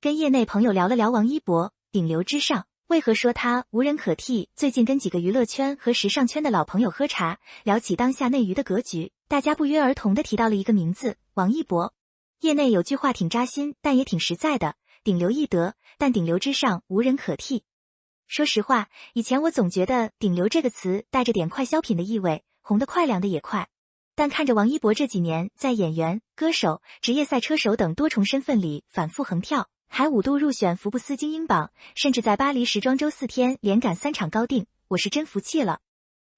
跟业内朋友聊了聊王一博，顶流之上，为何说他无人可替？最近跟几个娱乐圈和时尚圈的老朋友喝茶，聊起当下内娱的格局，大家不约而同地提到了一个名字，王一博。业内有句话挺扎心，但也挺实在的，顶流易得，但顶流之上无人可替。说实话，以前我总觉得顶流这个词带着点快消品的意味，红得快凉得也快。但看着王一博这几年在演员、歌手、职业赛车手等多重身份里反复横跳，还5度入选福布斯精英榜，甚至在巴黎时装周4天连赶3场高定，我是真服气了。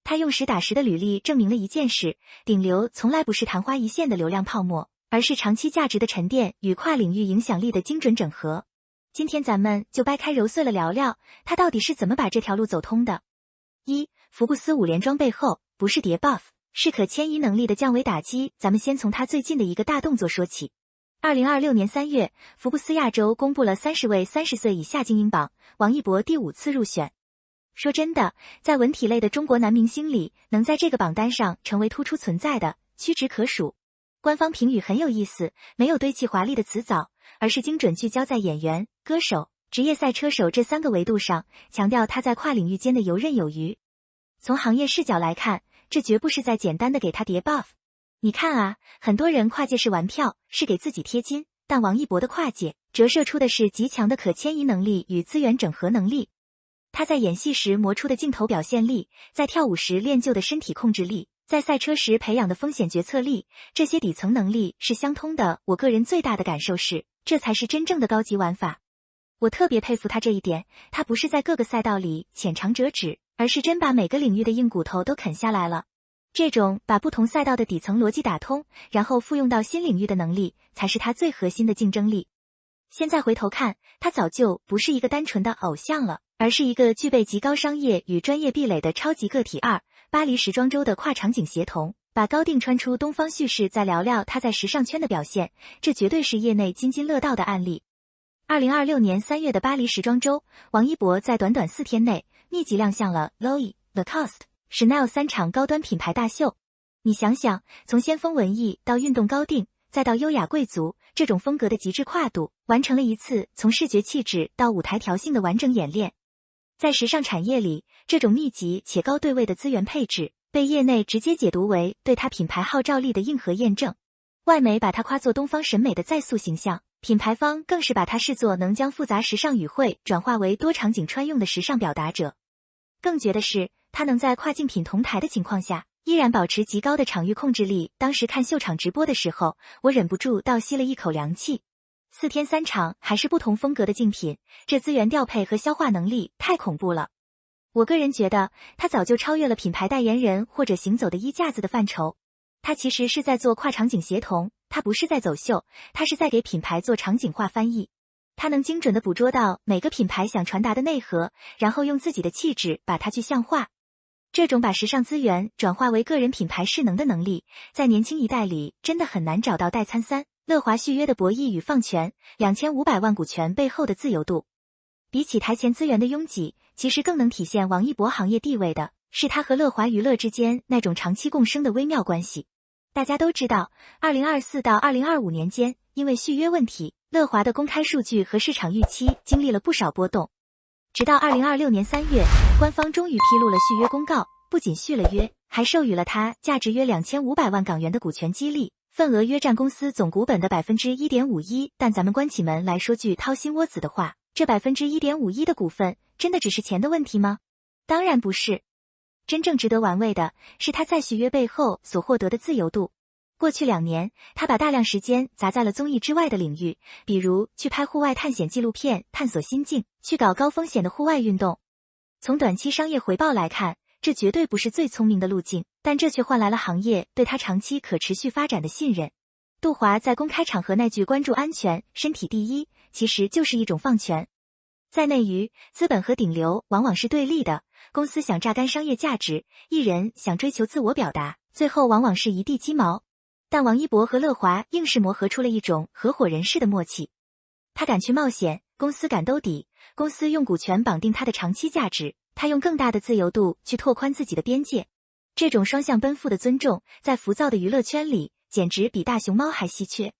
他用实打实的履历证明了一件事，顶流从来不是昙花一现的流量泡沫，而是长期价值的沉淀与跨领域影响力的精准整合。今天咱们就掰开揉碎了聊聊，他到底是怎么把这条路走通的。1. 福布斯5连装背后，不是叠 buff， 是可迁移能力的降维打击。咱们先从他最近的一个大动作说起。2026年3月，福布斯亚洲公布了30位30岁以下精英榜，王一博第5次入选。说真的，在文体类的中国男明星里，能在这个榜单上成为突出存在的，屈指可数。官方评语很有意思，没有堆砌华丽的词藻，而是精准聚焦在演员、歌手、职业赛车手这3个维度上，强调他在跨领域间的游刃有余。从行业视角来看，这绝不是在简单的给他叠 buff。你看啊，很多人跨界是玩票，是给自己贴金，但王一博的跨界折射出的是极强的可迁移能力与资源整合能力。他在演戏时磨出的镜头表现力，在跳舞时练就的身体控制力，在赛车时培养的风险决策力，这些底层能力是相通的。我个人最大的感受是，这才是真正的高级玩法。我特别佩服他这一点，他不是在各个赛道里浅尝辄止，而是真把每个领域的硬骨头都啃下来了。这种把不同赛道的底层逻辑打通，然后复用到新领域的能力，才是他最核心的竞争力。现在回头看，他早就不是一个单纯的偶像了，而是一个具备极高商业与专业壁垒的超级个体。2. 巴黎时装周的跨场景协同，把高定穿出东方叙事。再聊聊他在时尚圈的表现，这绝对是业内津津乐道的案例。2026年3月的巴黎时装周，王一博在短短4天内密集亮相了 Loewe、Lacoste、Chanel 3场高端品牌大秀。你想想，从先锋文艺到运动高定，再到优雅贵族，这种风格的极致跨度，完成了一次从视觉气质到舞台调性的完整演练。在时尚产业里，这种密集且高对位的资源配置，被业内直接解读为对他品牌号召力的硬核验证。外媒把他夸作东方审美的再塑形象，品牌方更是把他视作能将复杂时尚语汇转化为多场景穿用的时尚表达者。更绝的是，他能在跨境品同台的情况下，依然保持极高的场域控制力。当时看秀场直播的时候，我忍不住倒吸了一口凉气。4天3场还是不同风格的竞品，这资源调配和消化能力太恐怖了。我个人觉得，他早就超越了品牌代言人或者行走的衣架子的范畴。他其实是在做跨场景协同，他不是在走秀，他是在给品牌做场景化翻译。他能精准地捕捉到每个品牌想传达的内核，然后用自己的气质把它具象化。这种把时尚资源转化为个人品牌势能的能力，在年轻一代里真的很难找到。代参3，乐华续约的博弈与放权，2500万股权背后的自由度。比起台前资源的拥挤，其实更能体现王一博行业地位的，是他和乐华娱乐之间那种长期共生的微妙关系。大家都知道，2024到2025年间，因为续约问题，乐华的公开数据和市场预期经历了不少波动。直到2026年3月，官方终于披露了续约公告，不仅续了约，还授予了他价值约2500万港元的股权激励，份额约占公司总股本的 1.51%。但咱们关起门来说句掏心窝子的话，这 1.51% 的股份真的只是钱的问题吗？当然不是。真正值得玩味的是他在续约背后所获得的自由度。过去2年，他把大量时间砸在了综艺之外的领域，比如去拍户外探险纪录片，探索心境，去搞高风险的户外运动。从短期商业回报来看，这绝对不是最聪明的路径，但这却换来了行业对他长期可持续发展的信任。杜华在公开场合那句关注安全，身体第一，其实就是一种放权。在内娱，资本和顶流往往是对立的，公司想榨干商业价值，艺人想追求自我表达，最后往往是一地鸡毛。但王一博和乐华硬是磨合出了一种合伙人式的默契。他敢去冒险，公司敢兜底，公司用股权绑定他的长期价值，他用更大的自由度去拓宽自己的边界。这种双向奔赴的尊重，在浮躁的娱乐圈里，简直比大熊猫还稀缺。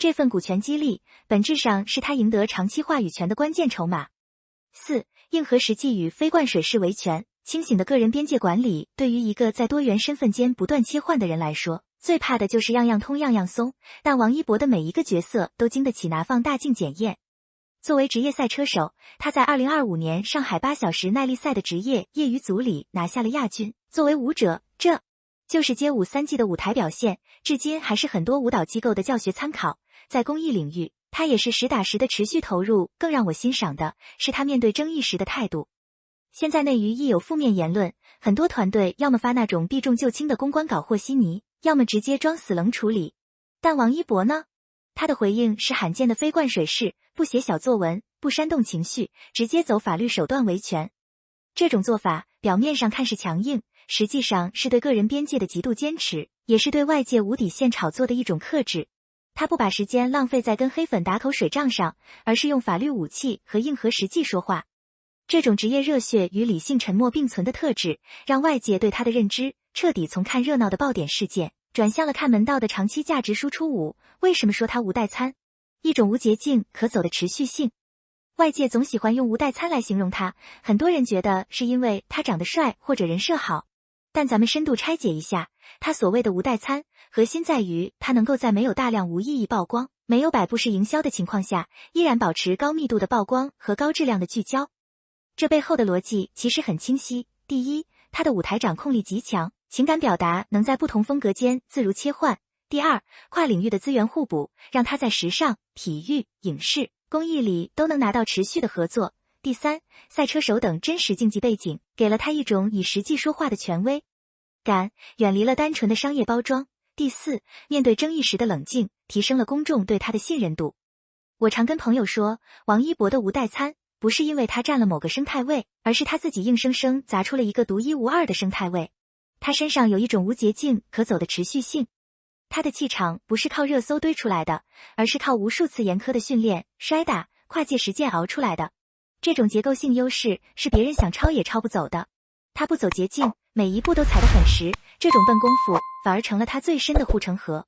这份股权激励本质上是他赢得长期话语权的关键筹码。4. 硬核实际与非灌水式维权。清醒的个人边界管理对于一个在多元身份间不断切换的人来说，最怕的就是样样通样样松，但王一博的每一个角色都经得起拿放大镜检验。作为职业赛车手，他在2025年上海8小时耐力赛的职业业余组里拿下了亚军。作为舞者，这就是街舞3季的舞台表现，至今还是很多舞蹈机构的教学参考。在公益领域，他也是实打实的持续投入，更让我欣赏的是他面对争议时的态度。现在内娱一有负面言论，很多团队要么发那种避重就轻的公关稿和稀泥，要么直接装死冷处理。但王一博呢？他的回应是罕见的非灌水式，不写小作文，不煽动情绪，直接走法律手段维权。这种做法表面上看是强硬，实际上是对个人边界的极度坚持，也是对外界无底线炒作的一种克制。他不把时间浪费在跟黑粉打口水仗上，而是用法律武器和硬核实际说话。这种职业热血与理性沉默并存的特质，让外界对他的认知彻底从看热闹的爆点事件，转向了看门道的长期价值输出5。为什么说他无代餐？一种无捷径可走的持续性。外界总喜欢用无代餐来形容他，很多人觉得是因为他长得帅或者人设好。但咱们深度拆解一下，他所谓的无代餐，核心在于他能够在没有大量无意义曝光、没有摆布式营销的情况下，依然保持高密度的曝光和高质量的聚焦。这背后的逻辑其实很清晰。第一，他的舞台掌控力极强，情感表达能在不同风格间自如切换。第二，跨领域的资源互补，让他在时尚、体育、影视、公益里都能拿到持续的合作。第三，赛车手等真实竞技背景，给了他一种以实际说话的权威感，远离了单纯的商业包装。第四，面对争议时的冷静，提升了公众对他的信任度。我常跟朋友说，王一博的无代餐不是因为他占了某个生态位，而是他自己硬生生砸出了一个独一无二的生态位。他身上有一种无捷径可走的持续性，他的气场不是靠热搜堆出来的，而是靠无数次严苛的训练、摔打、跨界实践熬出来的。这种结构性优势是别人想抄也抄不走的。他不走捷径，每一步都踩得很实，这种笨功夫反而成了他最深的护城河。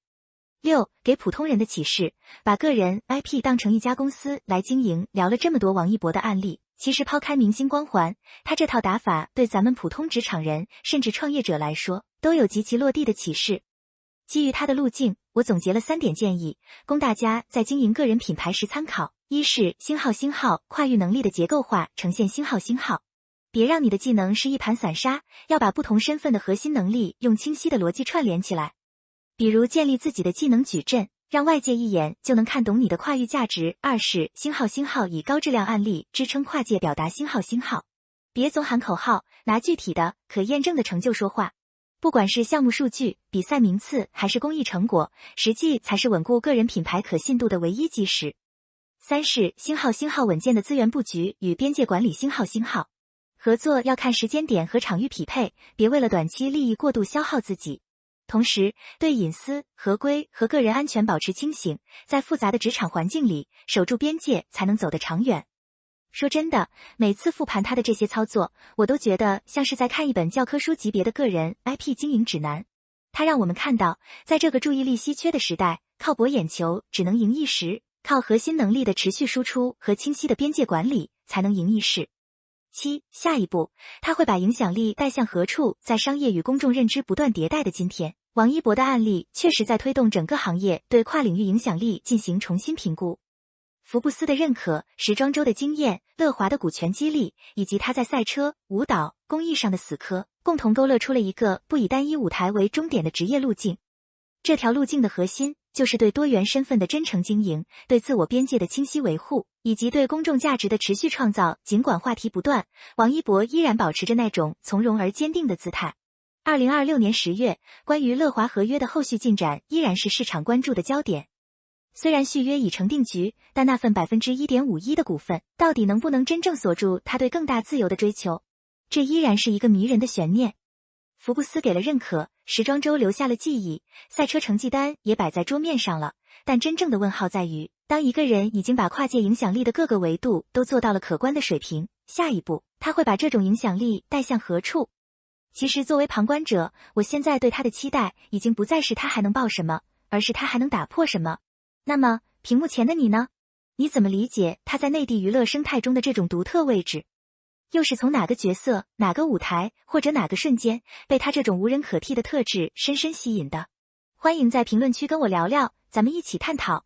6. 给普通人的启示，把个人 IP 当成一家公司来经营。聊了这么多王一博的案例，其实抛开明星光环，他这套打法对咱们普通职场人甚至创业者来说都有极其落地的启示。基于他的路径，我总结了3点建议，供大家在经营个人品牌时参考。一是星号跨域能力的结构化呈现星号，别让你的技能是一盘散沙，要把不同身份的核心能力用清晰的逻辑串联起来。比如建立自己的技能矩阵，让外界一眼就能看懂你的跨域价值。2是星号以高质量案例支撑跨界表达星号，别总喊口号，拿具体的可验证的成就说话。不管是项目数据、比赛名次还是公益成果，实际才是稳固个人品牌可信度的唯一基石。3是星号稳健的资源布局与边界管理。星号合作要看时间点和场域匹配，别为了短期利益过度消耗自己。同时，对隐私、合规和个人安全保持清醒，在复杂的职场环境里守住边界，才能走得长远。说真的，每次复盘他的这些操作，我都觉得像是在看一本教科书级别的个人 IP 经营指南。他让我们看到，在这个注意力稀缺的时代，靠博眼球只能赢一时，靠核心能力的持续输出和清晰的边界管理才能赢一世。7. 下一步，他会把影响力带向何处？在商业与公众认知不断迭代的今天，王一博的案例确实在推动整个行业对跨领域影响力进行重新评估。福布斯的认可、时装周的经验、乐华的股权激励，以及他在赛车、舞蹈、公益上的死磕，共同勾勒出了一个不以单一舞台为终点的职业路径。这条路径的核心就是对多元身份的真诚经营，对自我边界的清晰维护，以及对公众价值的持续创造。尽管话题不断，王一博依然保持着那种从容而坚定的姿态。2026年10月，关于乐华合约的后续进展依然是市场关注的焦点。虽然续约已成定局，但那份1.51%的股份到底能不能真正锁住他对更大自由的追求，这依然是一个迷人的悬念。福布斯给了认可，时装周留下了记忆，赛车成绩单也摆在桌面上了，但真正的问号在于，当一个人已经把跨界影响力的各个维度都做到了可观的水平，下一步他会把这种影响力带向何处？其实作为旁观者，我现在对他的期待已经不再是他还能爆什么，而是他还能打破什么。那么，屏幕前的你呢？你怎么理解他在内地娱乐生态中的这种独特位置？又是从哪个角色、哪个舞台或者哪个瞬间被他这种无人可替的特质深深吸引的？欢迎在评论区跟我聊聊，咱们一起探讨。